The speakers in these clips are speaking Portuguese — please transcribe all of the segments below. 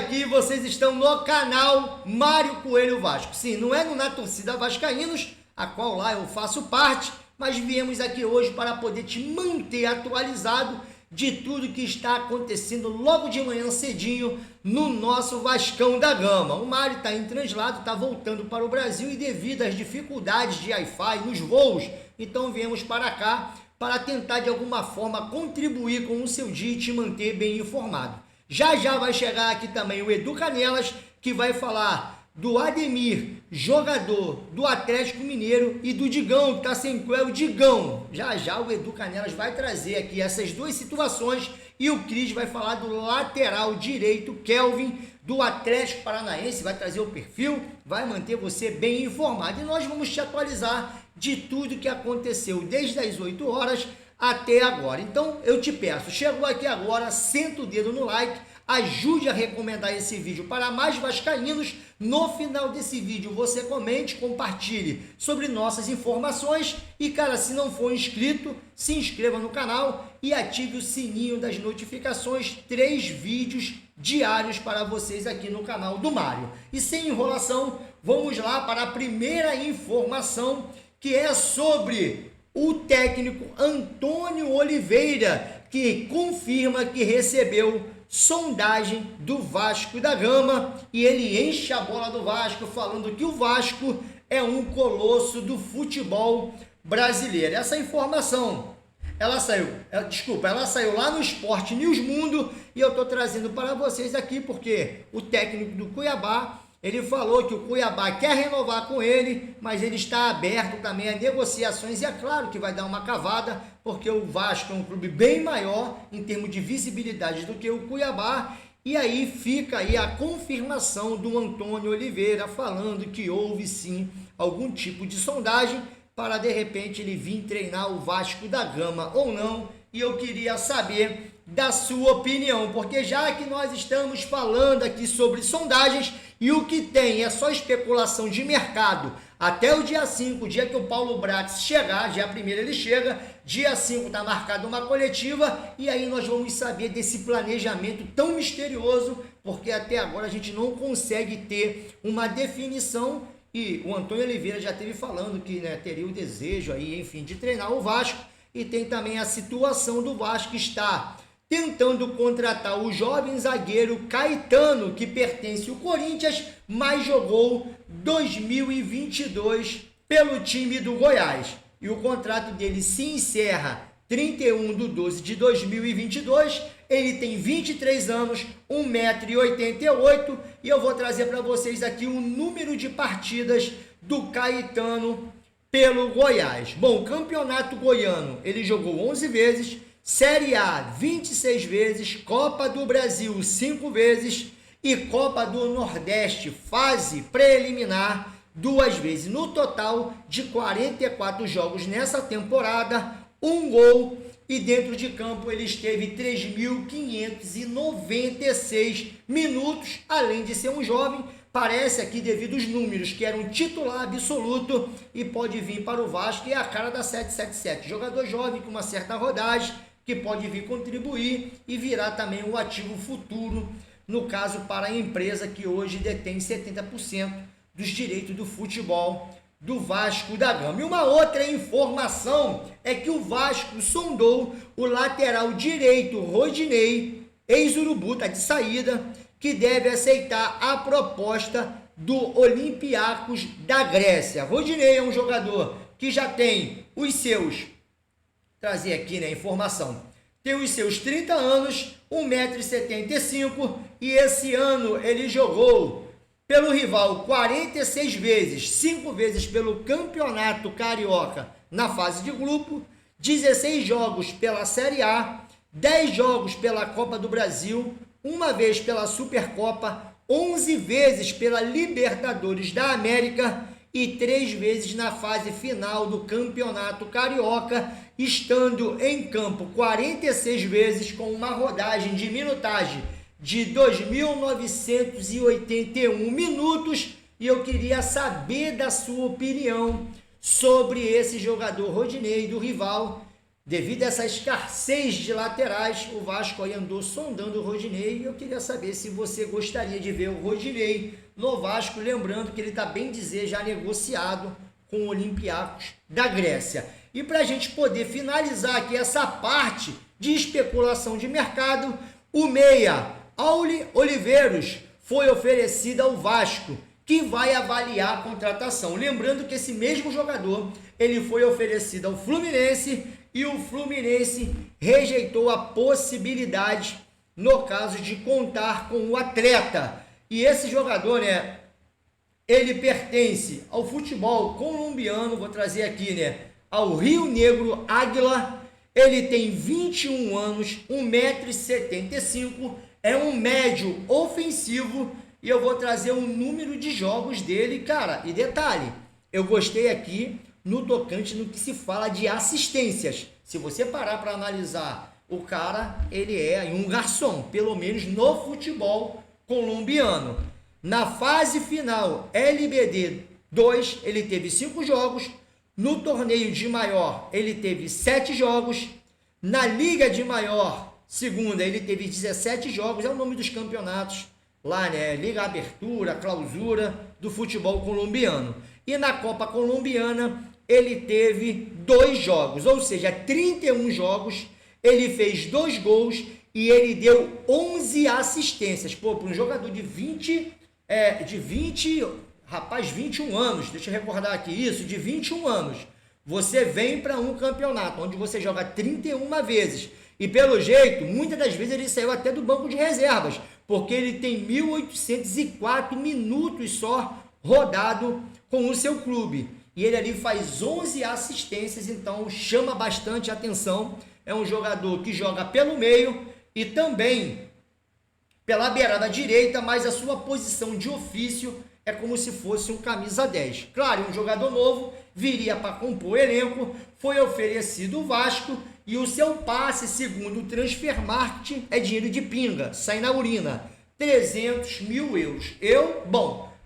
aqui, vocês estão no canal Mário Coelho Vasco. Sim, não é no Na Torcida Vascaínos, a qual lá eu faço parte, mas viemos aqui hoje para poder te manter atualizado de tudo que está acontecendo logo de manhã cedinho no nosso Vascão da Gama. O Mário está em translado, está voltando para o Brasil e devido às dificuldades de Wi-Fi nos voos, então viemos para cá para tentar de alguma forma contribuir com o seu dia e te manter bem informado. Já vai chegar aqui também o Edu Canelas, que vai falar do Ademir, jogador do Atlético Mineiro, e do Digão, que tá sem cu, é o Digão. Já o Edu Canelas vai trazer aqui essas duas situações e o Cris vai falar do lateral direito, Kelvin, do Atlético Paranaense, vai trazer o perfil, vai manter você bem informado. E nós vamos te atualizar de tudo que aconteceu desde as 8 horas até agora. Então eu te peço, chegou aqui agora, senta o dedo no like, ajude a recomendar esse vídeo para mais vascaínos. No final desse vídeo você comente, compartilhe sobre nossas informações e, cara, se não for inscrito, se inscreva no canal e ative o sininho das notificações. 3 vídeos diários para vocês aqui no canal do Mário. E sem enrolação, vamos lá para a primeira informação, que é sobre o técnico Antônio Oliveira, que confirma que recebeu sondagem do Vasco da Gama e ele enche a bola do Vasco falando que o Vasco é um colosso do futebol brasileiro. Essa informação, ela saiu lá no Sport News Mundo e eu estou trazendo para vocês aqui porque o técnico do Cuiabá, ele falou que o Cuiabá quer renovar com ele, mas ele está aberto também a negociações e é claro que vai dar uma cavada, porque o Vasco é um clube bem maior em termos de visibilidade do que o Cuiabá. E aí fica aí a confirmação do Antônio Oliveira falando que houve sim algum tipo de sondagem para de repente ele vir treinar o Vasco da Gama ou não. E eu queria saber da sua opinião, porque já que nós estamos falando aqui sobre sondagens e o que tem é só especulação de mercado até o dia 5, o dia que o Paulo Brax chegar, dia 1º ele chega, dia 5 está marcado uma coletiva e aí nós vamos saber desse planejamento tão misterioso, porque até agora a gente não consegue ter uma definição. E o Antônio Oliveira já esteve falando que, né, teria o desejo aí, enfim, de treinar o Vasco, e tem também a situação do Vasco estar tentando contratar o jovem zagueiro Caetano, que pertence ao Corinthians, mas jogou 2022 pelo time do Goiás. E o contrato dele se encerra 31/12/2022. Ele tem 23 anos, 1,88 m, e eu vou trazer para vocês aqui o número de partidas do Caetano pelo Goiás. Bom, o campeonato goiano ele jogou 11 vezes, Série A 26 vezes, Copa do Brasil 5 vezes e Copa do Nordeste fase preliminar 2 vezes. No total de 44 jogos nessa temporada, 1 gol, e dentro de campo ele esteve 3.596 minutos, além de ser um jovem. Parece aqui, devido aos números, que era um titular absoluto e pode vir para o Vasco, e é a cara da 777. Jogador jovem com uma certa rodagem, que pode vir contribuir e virar também um ativo futuro, no caso para a empresa que hoje detém 70% dos direitos do futebol do Vasco da Gama. E uma outra informação é que o Vasco sondou o lateral direito Rodinei, ex-Urubu, tá de saída, que deve aceitar a proposta do Olympiacos da Grécia. Rodinei é um jogador que já tem os seus, trazer aqui, né, informação, tem os seus 30 anos, 1,75 m, e esse ano ele jogou pelo rival 46 vezes, 5 vezes pelo Campeonato Carioca na fase de grupo, 16 jogos pela Série A, 10 jogos pela Copa do Brasil, 1 vez pela Supercopa, 11 vezes pela Libertadores da América e 3 vezes na fase final do Campeonato Carioca, estando em campo 46 vezes com uma rodagem de minutagem de 2.981 minutos. E eu queria saber da sua opinião sobre esse jogador Rodinei do rival Devido a essa escassez de laterais, o Vasco aí andou sondando o Rodinei e eu queria saber se você gostaria de ver o Rodinei no Vasco, lembrando que ele está, bem dizer, já negociado com o Olympiacos da Grécia. E para a gente poder finalizar aqui essa parte de especulação de mercado, o meia Auli Oliveiros foi oferecido ao Vasco, que vai avaliar a contratação. Lembrando que esse mesmo jogador, ele foi oferecido ao Fluminense e o Fluminense rejeitou a possibilidade, no caso de contar com o atleta. E esse jogador, né, ele pertence ao futebol colombiano, vou trazer aqui, né, ao Rio Negro Águila. Ele tem 21 anos, 1,75 m, é um médio ofensivo e eu vou trazer o número de jogos dele, cara. E detalhe, eu gostei aqui no tocante no que se fala de assistências. Se você parar para analisar, o cara, ele é um garçom, pelo menos no futebol colombiano. Na fase final LBD 2, ele teve 5 jogos. No torneio de maior, ele teve 7 jogos. Na Liga de Maior Segunda, ele teve 17 jogos. É o nome dos campeonatos lá, né? Liga Abertura, Clausura do futebol colombiano. E na Copa Colombiana, ele teve 2 jogos, ou seja, 31 jogos. Ele fez 2 gols e ele deu 11 assistências. Pô, para um jogador de 21 anos, deixa eu recordar aqui isso, de 21 anos, você vem para um campeonato onde você joga 31 vezes e pelo jeito, muitas das vezes ele saiu até do banco de reservas, porque ele tem 1.804 minutos só rodado com o seu clube e ele ali faz 11 assistências, então chama bastante atenção. É um jogador que joga pelo meio e também pela beirada direita, mas a sua posição de ofício é como se fosse um camisa 10. Claro, um jogador novo, viria para compor o elenco, foi oferecido o Vasco e o seu passe, segundo o Transfermarkt, é dinheiro de pinga, sai na urina, 300 mil euros. Eu,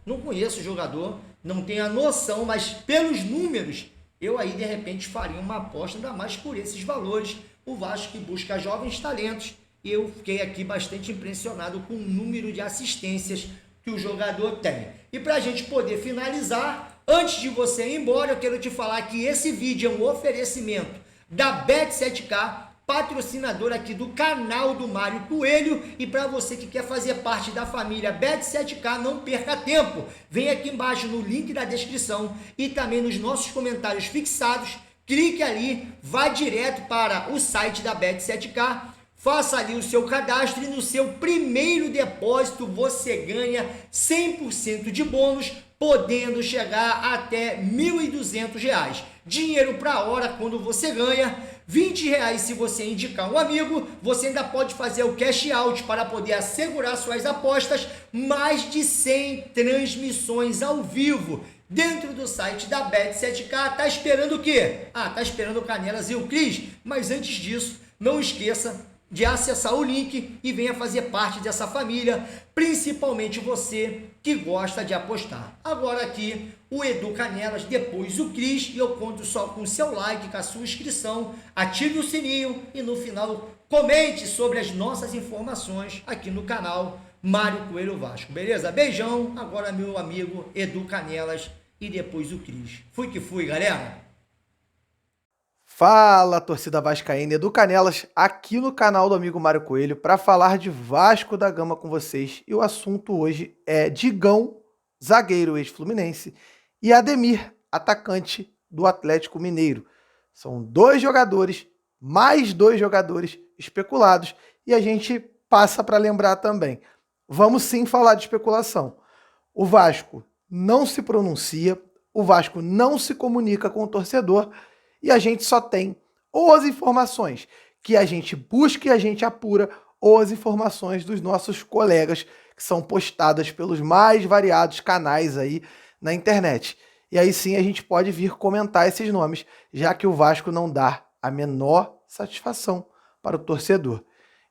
não conheço o jogador, não tenho a noção, mas pelos números, eu aí de repente faria uma aposta, ainda mais por esses valores. O Vasco que busca jovens talentos, e eu fiquei aqui bastante impressionado com o número de assistências que o jogador tem. E para a gente poder finalizar, antes de você ir embora, eu quero te falar que esse vídeo é um oferecimento da Bet7k, patrocinador aqui do canal do Mário Coelho, e para você que quer fazer parte da família Bet7k, não perca tempo, vem aqui embaixo no link da descrição e também nos nossos comentários fixados, clique ali, vá direto para o site da Bet7k, faça ali o seu cadastro e no seu primeiro depósito você ganha 100% de bônus, podendo chegar até R$ 1.200. Dinheiro para a hora quando você ganha, R$ 20 se você indicar um amigo, você ainda pode fazer o cash out para poder assegurar suas apostas, mais de 100 transmissões ao vivo. Dentro do site da Bet7k, tá esperando o quê? Tá esperando o Canelas e o Cris, mas antes disso, não esqueça de acessar o link e venha fazer parte dessa família, principalmente você que gosta de apostar. Agora aqui o Edu Canelas, depois o Cris, e eu conto só com o seu like, com a sua inscrição, ative o sininho e no final comente sobre as nossas informações aqui no canal Mário Coelho Vasco, beleza? Beijão, agora meu amigo Edu Canelas e depois o Cris. Fui que fui, galera! Fala, torcida vascaína, Edu Canelas, aqui no canal do amigo Mário Coelho, para falar de Vasco da Gama com vocês. E o assunto hoje é Digão, zagueiro ex-fluminense, e Ademir, atacante do Atlético Mineiro. São 2 jogadores, mais 2 jogadores especulados, e a gente passa para lembrar também. Vamos sim falar de especulação. O Vasco não se pronuncia, o Vasco não se comunica com o torcedor, e a gente só tem ou as informações que a gente busca e a gente apura, ou as informações dos nossos colegas que são postadas pelos mais variados canais aí na internet. E aí sim a gente pode vir comentar esses nomes, já que o Vasco não dá a menor satisfação para o torcedor.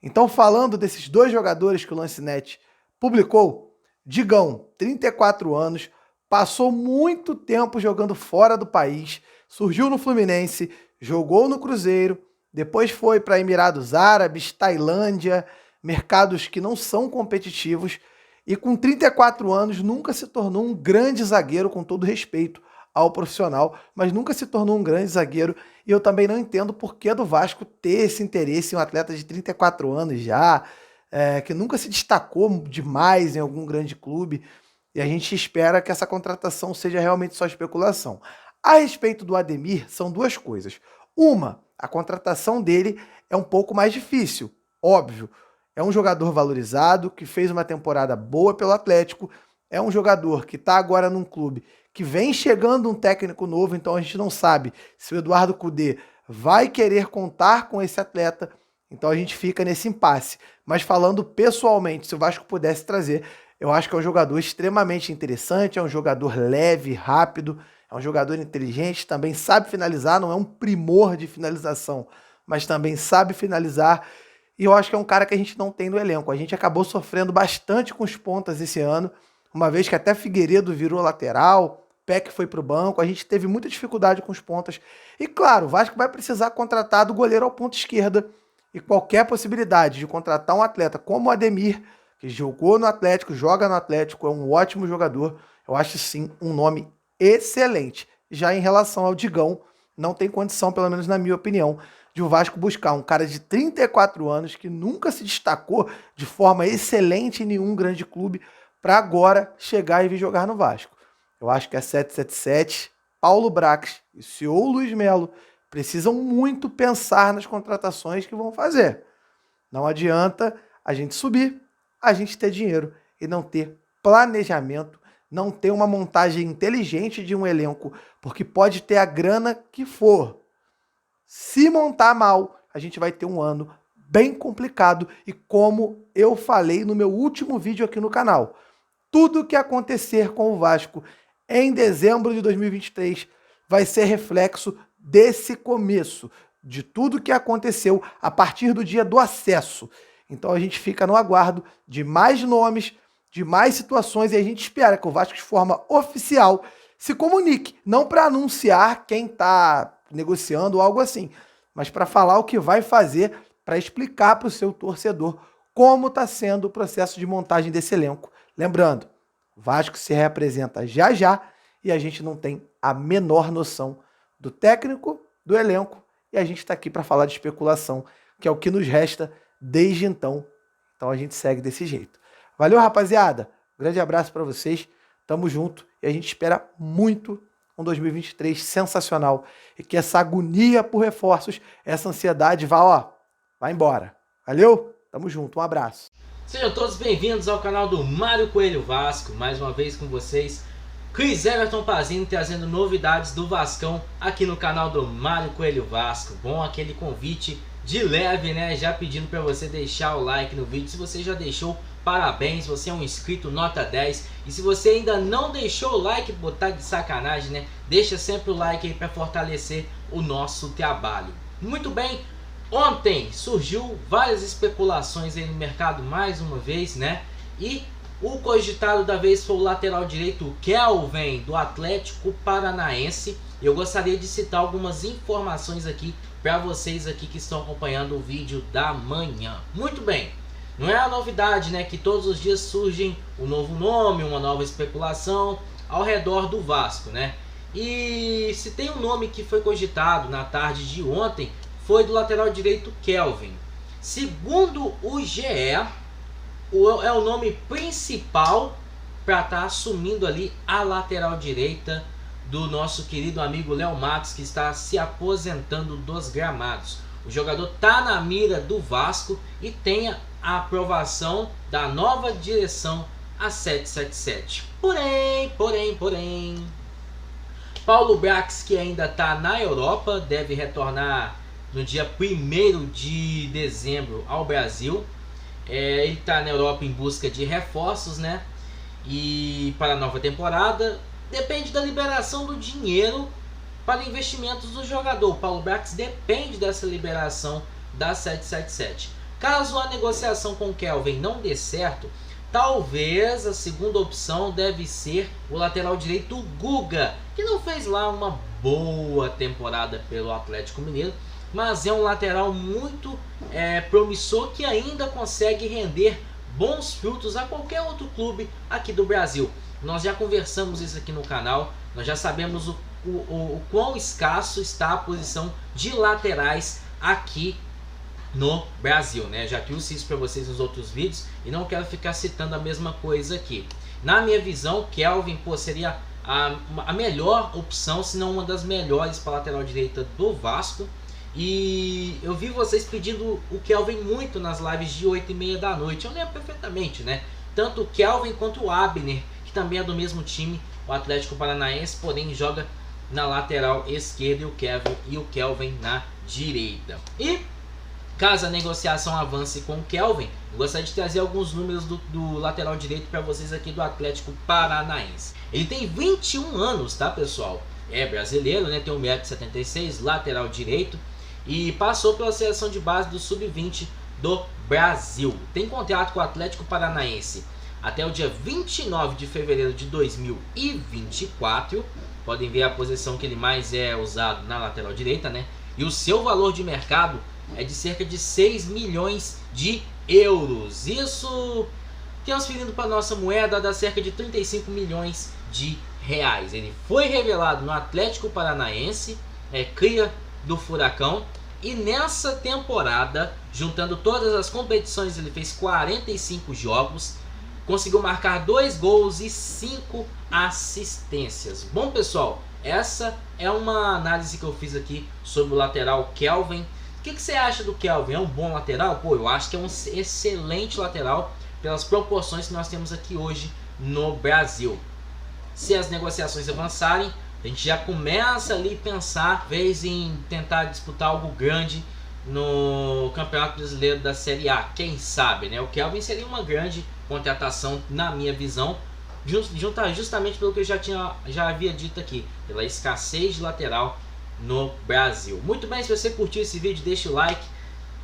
Então, falando desses 2 jogadores que o Lancenet publicou, Digão, 34 anos, passou muito tempo jogando fora do país, surgiu no Fluminense, jogou no Cruzeiro depois foi para Emirados Árabes, Tailândia, mercados que não são competitivos, e com 34 anos nunca se tornou um grande zagueiro, com todo respeito ao profissional, mas nunca se tornou um grande zagueiro, e eu também não entendo o porquê do Vasco ter esse interesse em um atleta de 34 anos já, que nunca se destacou demais em algum grande clube, e a gente espera que essa contratação seja realmente só especulação. A respeito do Ademir, são duas coisas. Uma, a contratação dele é um pouco mais difícil, óbvio. É um jogador valorizado, que fez uma temporada boa pelo Atlético, é um jogador que está agora num clube que vem chegando um técnico novo, então a gente não sabe se o Eduardo Cudê vai querer contar com esse atleta, então a gente fica nesse impasse. Mas falando pessoalmente, se o Vasco pudesse trazer, eu acho que é um jogador extremamente interessante, é um jogador leve, rápido, é um jogador inteligente, também sabe finalizar, não é um primor de finalização, mas também sabe finalizar. E eu acho que é um cara que a gente não tem no elenco. A gente acabou sofrendo bastante com os pontas esse ano, uma vez que até Figueiredo virou lateral, Peck foi para o banco, a gente teve muita dificuldade com os pontas. E claro, o Vasco vai precisar contratar do goleiro ao ponto esquerda, e qualquer possibilidade de contratar um atleta como o Ademir, que jogou no Atlético, joga no Atlético, é um ótimo jogador, eu acho sim um nome excelente. Já em relação ao Digão, não tem condição, pelo menos na minha opinião, de o Vasco buscar um cara de 34 anos que nunca se destacou de forma excelente em nenhum grande clube para agora chegar e vir jogar no Vasco. Eu acho que a 777, Paulo Brax e o senhor Luiz Melo precisam muito pensar nas contratações que vão fazer. Não adianta a gente subir, a gente ter dinheiro e não ter planejamento, não ter uma montagem inteligente de um elenco, porque pode ter a grana que for. Se montar mal, a gente vai ter um ano bem complicado e como eu falei no meu último vídeo aqui no canal, tudo que acontecer com o Vasco em dezembro de 2023 vai ser reflexo desse começo, de tudo que aconteceu a partir do dia do acesso. Então a gente fica no aguardo de mais nomes, de mais situações, e a gente espera que o Vasco, de forma oficial, se comunique, não para anunciar quem está negociando ou algo assim, mas para falar o que vai fazer, para explicar para o seu torcedor como está sendo o processo de montagem desse elenco. Lembrando, o Vasco se reapresenta já já e a gente não tem a menor noção do técnico, do elenco, e a gente está aqui para falar de especulação, que é o que nos resta desde então. Então a gente segue desse jeito. Valeu, rapaziada. Grande abraço para vocês. Tamo junto e a gente espera muito um 2023 sensacional e que essa agonia por reforços, essa ansiedade vá embora. Valeu? Tamo junto. Um abraço. Sejam todos bem-vindos ao canal do Mário Coelho Vasco. Mais uma vez com vocês, Chris Everton Pazini, trazendo novidades do Vascão aqui no canal do Mário Coelho Vasco. Bom, aquele convite de leve, né? Já pedindo para você deixar o like no vídeo. Se você já deixou, parabéns, você é um inscrito nota 10. E se você ainda não deixou o like, botar de sacanagem, né? Deixa sempre o like aí para fortalecer o nosso trabalho. Muito bem, ontem surgiu várias especulações aí no mercado mais uma vez, né? E o cogitado da vez foi o lateral direito Kelvin, do Atlético Paranaense. Eu gostaria de citar algumas informações aqui para vocês aqui que estão acompanhando o vídeo da manhã. Muito bem, não é a novidade, né, que todos os dias surgem um novo nome, uma nova especulação ao redor do Vasco, né? E se tem um nome que foi cogitado na tarde de ontem, foi do lateral direito Kelvin. Segundo o GE, é o nome principal para estar assumindo ali a lateral direita do nosso querido amigo Léo Matos, que está se aposentando dos gramados. O jogador está na mira do Vasco e tem a aprovação da nova direção, a 777. Porém, Paulo Brax, que ainda está na Europa, deve retornar no dia 1º de dezembro ao Brasil. Ele está na Europa em busca de reforços, né? E para a nova temporada depende da liberação do dinheiro para investimentos do jogador. O Paulo Brax depende dessa liberação da 777. Caso a negociação com o Kelvin não dê certo, talvez a segunda opção deve ser o lateral direito Guga, que não fez lá uma boa temporada pelo Atlético Mineiro, mas é um lateral muito promissor que ainda consegue render bons frutos a qualquer outro clube aqui do Brasil. Nós já conversamos isso aqui no canal, nós já sabemos o quão escasso está a posição de laterais aqui no Brasil, né? Já trouxe isso para vocês nos outros vídeos e não quero ficar citando a mesma coisa aqui. Na minha visão, Kelvin seria a melhor opção, se não uma das melhores para a lateral direita do Vasco. E eu vi vocês pedindo o Kelvin muito nas lives de 8h30 da noite. Eu lembro perfeitamente, né? Tanto o Kelvin quanto o Abner, que também é do mesmo time, o Atlético Paranaense, porém joga na lateral esquerda e o Kelvin na direita. E caso a negociação avance com o Kelvin, eu gostaria de trazer alguns números do lateral direito para vocês aqui do Atlético Paranaense. Ele tem 21 anos, tá, pessoal? É brasileiro, né? Tem 1,76 m, lateral direito, e passou pela seleção de base do Sub-20 do Brasil. Tem contrato com o Atlético Paranaense até o dia 29 de fevereiro de 2024. Podem ver a posição que ele mais é usado na lateral direita, né? E o seu valor de mercado é de cerca de 6 milhões de euros. Isso, transferindo para nossa moeda, dá cerca de 35 milhões de reais. Ele foi revelado no Atlético Paranaense, cria do Furacão, e nessa temporada, juntando todas as competições, ele fez 45 jogos, conseguiu marcar 2 gols e 5 assistências. Bom, pessoal, essa é uma análise que eu fiz aqui sobre o lateral Kelvin. O que você acha do Kelvin? É um bom lateral? Pô, eu acho que é um excelente lateral pelas proporções que nós temos aqui hoje no Brasil. Se as negociações avançarem, a gente já começa ali a pensar vez em tentar disputar algo grande no Campeonato Brasileiro da Série A. Quem sabe, né? O Kelvin seria uma grande contratação, na minha visão, justamente pelo que eu já havia dito aqui, pela escassez de lateral no Brasil. Muito bem, se você curtiu esse vídeo, deixa o like.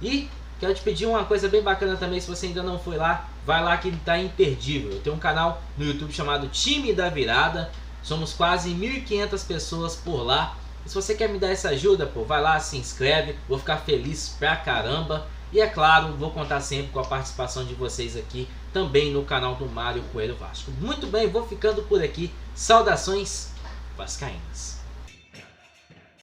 E quero te pedir uma coisa bem bacana também, se você ainda não foi lá, vai lá que ele está imperdível. Eu tenho um canal no YouTube chamado Time da Virada, somos quase 1.500 pessoas por lá. E se você quer me dar essa ajuda, pô, vai lá, se inscreve, vou ficar feliz pra caramba. E é claro, vou contar sempre com a participação de vocês aqui, também no canal do Mário Coelho Vasco. Muito bem, vou ficando por aqui. Saudações vascaínas.